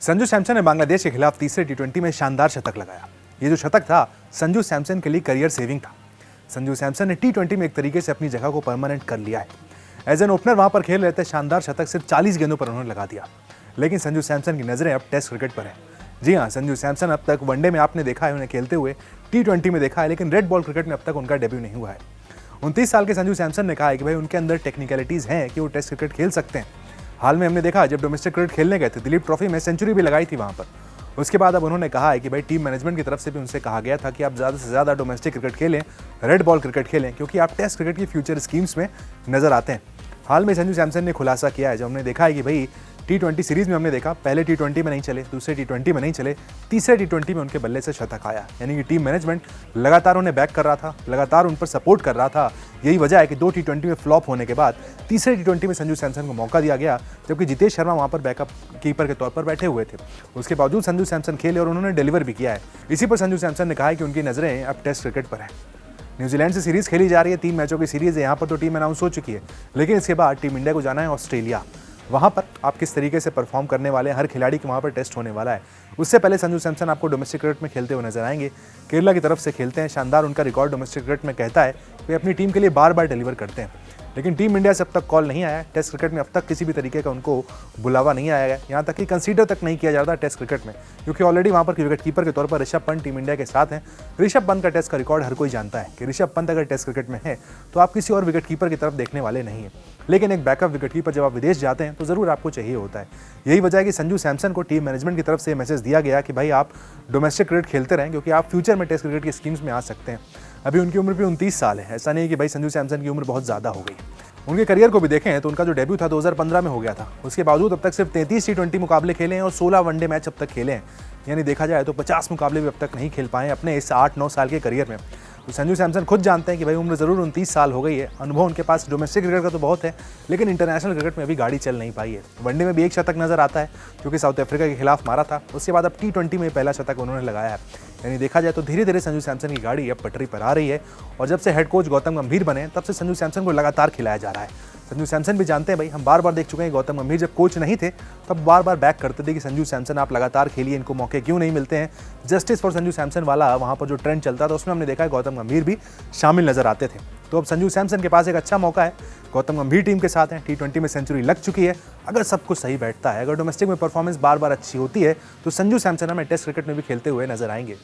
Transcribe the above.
संजू सैमसन ने बांग्लादेश के खिलाफ तीसरे टी20 में शानदार शतक लगाया। ये जो शतक था संजू सैमसन के लिए करियर सेविंग था। संजू सैमसन ने टी20 में एक तरीके से अपनी जगह को परमानेंट कर लिया है। एज एन ओपनर वहां पर खेल रहे थे, शानदार शतक सिर्फ 40 गेंदों पर उन्होंने लगा दिया। लेकिन संजू सैमसन की नजरें अब टेस्ट क्रिकेट पर हैं। जी हाँ, संजू सैमसन अब तक वनडे में आपने देखा है उन्हें खेलते हुए, टी20 में देखा है, लेकिन रेड बॉल क्रिकेट में अब तक उनका डेब्यू नहीं हुआ है। 29 साल के संजू सैमसन ने कहा है कि भाई उनके अंदर टेक्निकलिटीज हैं कि वो टेस्ट क्रिकेट खेल सकते हैं। हाल में हमने देखा जब डोमेस्टिक क्रिकेट खेलने गए थे, दिलीप ट्रॉफी में सेंचुरी भी लगाई थी वहां पर। उसके बाद अब उन्होंने कहा है कि भाई टीम मैनेजमेंट की तरफ से भी उनसे कहा गया था कि आप ज़्यादा से ज़्यादा डोमेस्टिक क्रिकेट खेलें, रेड बॉल क्रिकेट खेलें, क्योंकि आप टेस्ट क्रिकेट की फ्यूचर स्कीम्स में नजर आते हैं। हाल में संजू सैमसन ने खुलासा किया है, जब हमने देखा है कि भाई टी20 सीरीज में हमने देखा पहले टी20 में नहीं चले, दूसरे टी20 में नहीं चले, तीसरे टी20 में उनके बल्ले से शतक आया। यानी कि टीम मैनेजमेंट लगातार उन्हें बैक कर रहा था, लगातार उन पर सपोर्ट कर रहा था। यही वजह है कि 2 टी20 में फ्लॉप होने के बाद तीसरे टी20 में संजू सैमसन को मौका दिया गया, जबकि जितेश शर्मा वहां पर बैकअप कीपर के तौर पर बैठे हुए थे। उसके बावजूद संजू सैमसन खेले और उन्होंने डिलीवर भी किया है। इसी पर संजू सैमसन ने कहा है कि उनकी नजरें अब टेस्ट क्रिकेट पर है। न्यूजीलैंड से सीरीज खेली जा रही है, 3 मैचों की सीरीज है। यहाँ पर तो टीम अनाउंस हो चुकी है, लेकिन इसके बाद टीम इंडिया को जाना है ऑस्ट्रेलिया। वहाँ पर आप किस तरीके से परफॉर्म करने वाले हैं, हर खिलाड़ी के वहाँ पर टेस्ट होने वाला है। उससे पहले संजू सैमसन आपको डोमेस्टिक क्रिकेट में खेलते हुए नजर आएंगे। केरला की तरफ से खेलते हैं, शानदार उनका रिकॉर्ड डोमेस्टिक क्रिकेट में कहता है। वे अपनी टीम के लिए बार बार डिलीवर करते हैं, लेकिन टीम इंडिया से अब तक कॉल नहीं आया। टेस्ट क्रिकेट में अब तक किसी भी तरीके का उनको बुलावा नहीं आया है, यहाँ तक कि कंसीडर तक नहीं किया जाता टेस्ट क्रिकेट में, क्योंकि ऑलरेडी वहाँ पर विकेट कीपर के तौर पर ऋषभ पंत टीम इंडिया के साथ हैं। ऋषभ पंत का टेस्ट का रिकॉर्ड हर कोई जानता है कि ऋषभ पंत अगर टेस्ट क्रिकेट में है तो आप किसी और विकेट कीपर की तरफ देखने वाले नहीं है। लेकिन एक बैकअप विकेट कीपर जब आप विदेश जाते हैं तो ज़रूर आपको चाहिए होता है। यही वजह है कि संजू सैमसन को टीम मैनेजमेंट की तरफ से मैसेज दिया गया कि भाई आप डोमेस्टिक क्रिकेट खेलते रहें, क्योंकि आप फ्यूचर में टेस्ट क्रिकेट की स्कीम्स में आ सकते हैं। अभी उनकी उम्र भी 29 साल है। ऐसा नहीं कि भाई संजू सैमसन की उम्र बहुत ज़्यादा हो गई। उनके करियर को भी देखें तो उनका जो डेब्यू था 2015 में हो गया था। उसके बावजूद अब तक सिर्फ 33 टी20 मुकाबले खेले हैं और 16 वनडे मैच अब तक खेले हैं। यानी देखा जाए तो 50 मुकाबले भी अब तक नहीं खेल पाए अपने इस 8-9 साल के करियर में। तो संजू सैमसन खुद जानते हैं कि भाई उम्र ज़रूर 29 साल हो गई है, अनुभव उनके पास डोमेस्टिक क्रिकेट का तो बहुत है, लेकिन इंटरनेशनल क्रिकेट में अभी गाड़ी चल नहीं पाई है। वनडे में भी एक शतक नजर आता है, क्योंकि साउथ अफ्रीका के खिलाफ मारा था। उसके बाद अब टी20 में पहला शतक उन्होंने लगाया है। यानी देखा जाए तो धीरे धीरे संजू सैमसन की गाड़ी अब पटरी पर आ रही है। और जब से हेड कोच गौतम गंभीर बने, तब से संजू सैमसन को लगातार खिलाया जा रहा है। संजू सैमसन भी जानते हैं भाई, हम बार बार देख चुके हैं गौतम गंभीर जब कोच नहीं थे तब बार बार बैक करते थे कि संजू सैमसन आप लगातार खेलिए, इनको मौके क्यों नहीं मिलते हैं। जस्टिस फॉर संजू सैमसन वाला वहाँ पर जो ट्रेंड चलता था, उसमें हमने देखा है गौतम गंभीर भी शामिल नजर आते थे। तो अब संजू सैमसन के पास एक अच्छा मौका है। गौतम गंभीर टीम के साथ हैं, टी20 में सेंचुरी लग चुकी है। अगर सब कुछ सही बैठता है, अगर डोमेस्टिक में परफॉर्मेंस बार बार अच्छी होती है, तो संजू सैमसन हमें टेस्ट क्रिकेट में भी खेलते हुए नजर आएंगे।